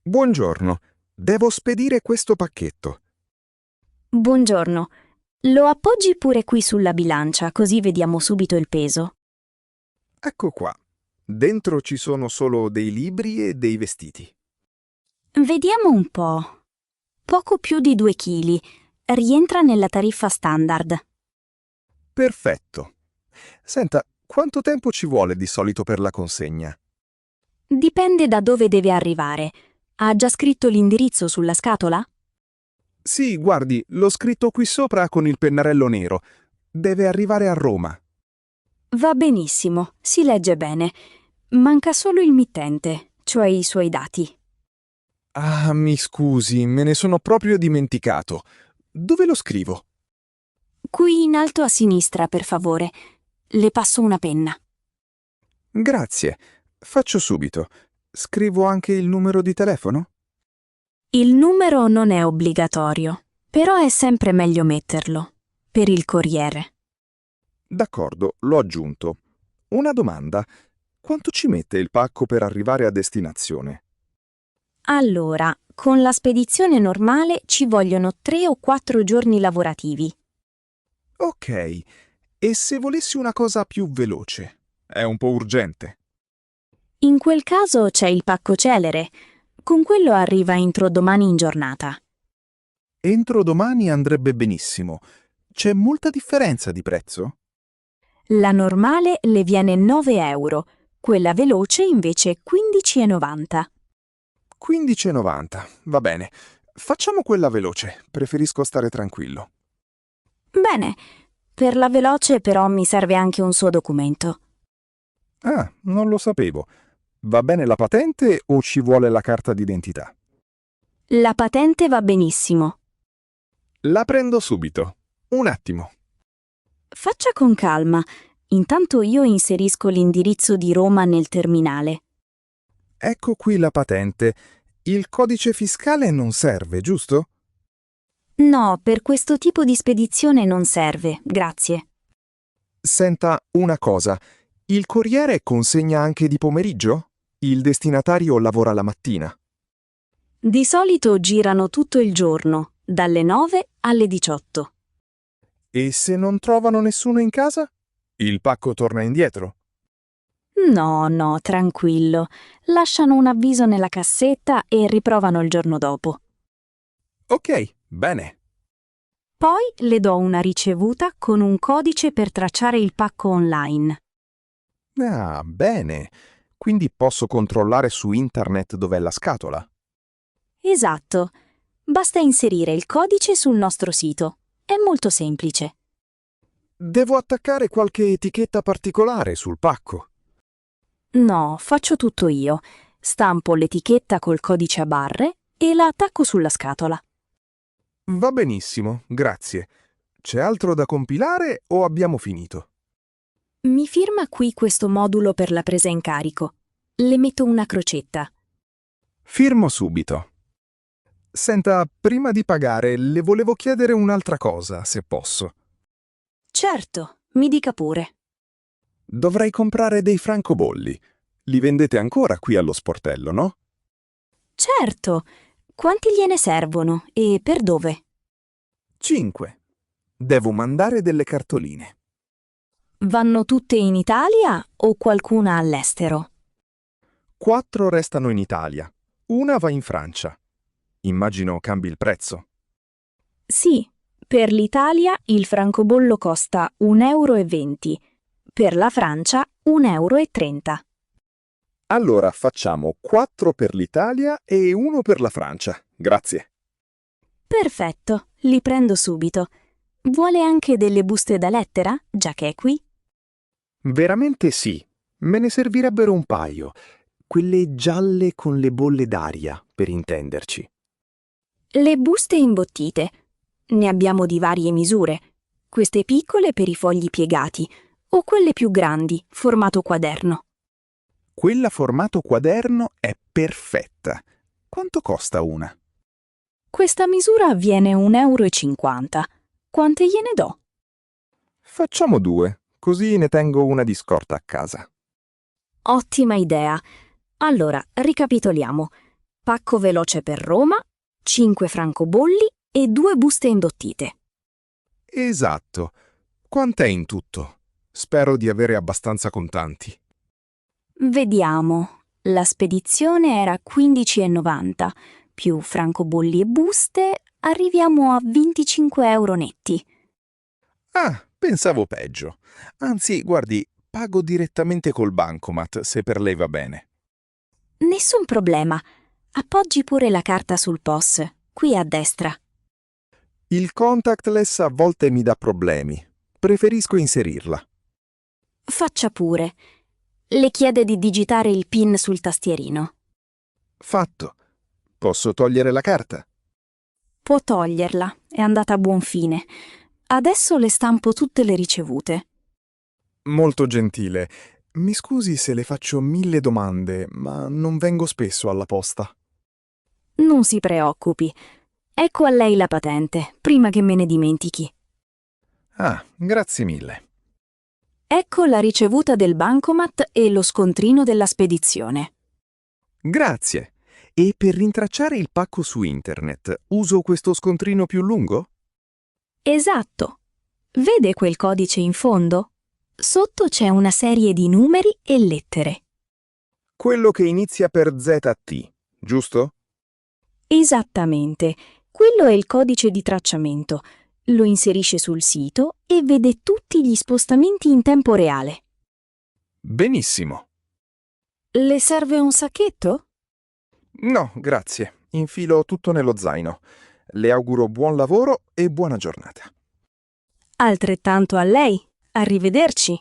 Buongiorno, devo spedire questo pacchetto. Buongiorno. Lo appoggi pure qui sulla bilancia, così vediamo subito il peso. Ecco qua. Dentro ci sono solo dei libri e dei vestiti. Vediamo un po'. Poco più di 2 kg. Rientra nella tariffa standard. Perfetto. Senta, quanto tempo ci vuole di solito per la consegna? Dipende da dove deve arrivare. Ha già scritto l'indirizzo sulla scatola? Sì, guardi, l'ho scritto qui sopra con il pennarello nero. Deve arrivare a Roma. Va benissimo, si legge bene. Manca solo il mittente, cioè i suoi dati. Ah, mi scusi, me ne sono proprio dimenticato. Dove lo scrivo? Qui in alto a sinistra, per favore. Le passo una penna. Grazie. Faccio subito. Scrivo anche il numero di telefono? Il numero non è obbligatorio, però è sempre meglio metterlo. Per il corriere. D'accordo, l'ho aggiunto. Una domanda. Quanto ci mette il pacco per arrivare a destinazione? Allora, con la spedizione normale ci vogliono 3 o 4 giorni lavorativi. Ok, e se volessi una cosa più veloce? È un po' urgente. In quel caso c'è il pacco celere. Con quello arriva entro domani in giornata. Entro domani andrebbe benissimo. C'è molta differenza di prezzo? La normale le viene 9 euro, quella veloce invece 15,90. 15,90, va bene. Facciamo quella veloce, preferisco stare tranquillo. Bene, per la veloce però mi serve anche un suo documento. Ah, non lo sapevo. Va bene la patente o ci vuole la carta d'identità? La patente va benissimo. La prendo subito. Un attimo. Faccia con calma, intanto io inserisco l'indirizzo di Roma nel terminale. Ecco qui la patente. Il codice fiscale non serve, giusto? No, per questo tipo di spedizione non serve, grazie. Senta una cosa. Il corriere consegna anche di pomeriggio? Il destinatario lavora la mattina. Di solito girano tutto il giorno, dalle 9 alle 18. E se non trovano nessuno in casa? Il pacco torna indietro. No, tranquillo. Lasciano un avviso nella cassetta e riprovano il giorno dopo. Ok, bene. Poi le do una ricevuta con un codice per tracciare il pacco online. Ah, bene. Quindi posso controllare su internet dov'è la scatola. Esatto. Basta inserire il codice sul nostro sito. È molto semplice. Devo attaccare qualche etichetta particolare sul pacco. No, faccio tutto io. Stampo l'etichetta col codice a barre e la attacco sulla scatola. Va benissimo, grazie. C'è altro da compilare o abbiamo finito? Mi firma qui questo modulo per la presa in carico. Le metto una crocetta. Firmo subito. Senta, prima di pagare, le volevo chiedere un'altra cosa, se posso. Certo, mi dica pure. Dovrei comprare dei francobolli. Li vendete ancora qui allo sportello, no? Certo. Quanti gliene servono e per dove? 5. Devo mandare delle cartoline. Vanno tutte in Italia o qualcuna all'estero? 4 restano in Italia. Una va in Francia. Immagino cambi il prezzo. Sì, per l'Italia il francobollo costa 1,20 euro, per la Francia 1,30 euro. Allora facciamo 4 per l'Italia e 1 per la Francia. Grazie. Perfetto, li prendo subito. Vuole anche delle buste da lettera, già che è qui? Veramente sì. Me ne servirebbero un paio. Quelle gialle con le bolle d'aria, per intenderci. Le buste imbottite. Ne abbiamo di varie misure. Queste piccole per i fogli piegati o quelle più grandi, formato quaderno. Quella formato quaderno è perfetta. Quanto costa una? Questa misura viene 1,50 euro. Quante gliene do? Facciamo 2, così ne tengo una di scorta a casa. Ottima idea. Allora, ricapitoliamo. Pacco veloce per Roma, 5 francobolli e 2 buste imbottite. Esatto. Quant'è in tutto? Spero di avere abbastanza contanti. Vediamo. La spedizione era 15,90, più francobolli e buste arriviamo a 25 euro netti. Ah, pensavo peggio. Anzi, guardi, pago direttamente col bancomat, se per lei va bene. Nessun problema. Appoggi pure la carta sul POS, qui a destra. Il contactless a volte mi dà problemi. Preferisco inserirla. Faccia pure. Le chiede di digitare il PIN sul tastierino. Fatto. Posso togliere la carta? Può toglierla, è andata a buon fine. Adesso le stampo tutte le ricevute. Molto gentile. Mi scusi se le faccio 1000 domande, ma non vengo spesso alla posta. Non si preoccupi. Ecco a lei la patente, prima che me ne dimentichi. Ah, grazie mille. Ecco la ricevuta del bancomat e lo scontrino della spedizione. Grazie. E per rintracciare il pacco su internet, uso questo scontrino più lungo? Esatto. Vede quel codice in fondo? Sotto c'è una serie di numeri e lettere. Quello che inizia per ZT, giusto? Esattamente. Quello è il codice di tracciamento. Lo inserisce sul sito e vede tutti gli spostamenti in tempo reale. Benissimo. Le serve un sacchetto? No, grazie. Infilo tutto nello zaino. Le auguro buon lavoro e buona giornata. Altrettanto a lei. Arrivederci.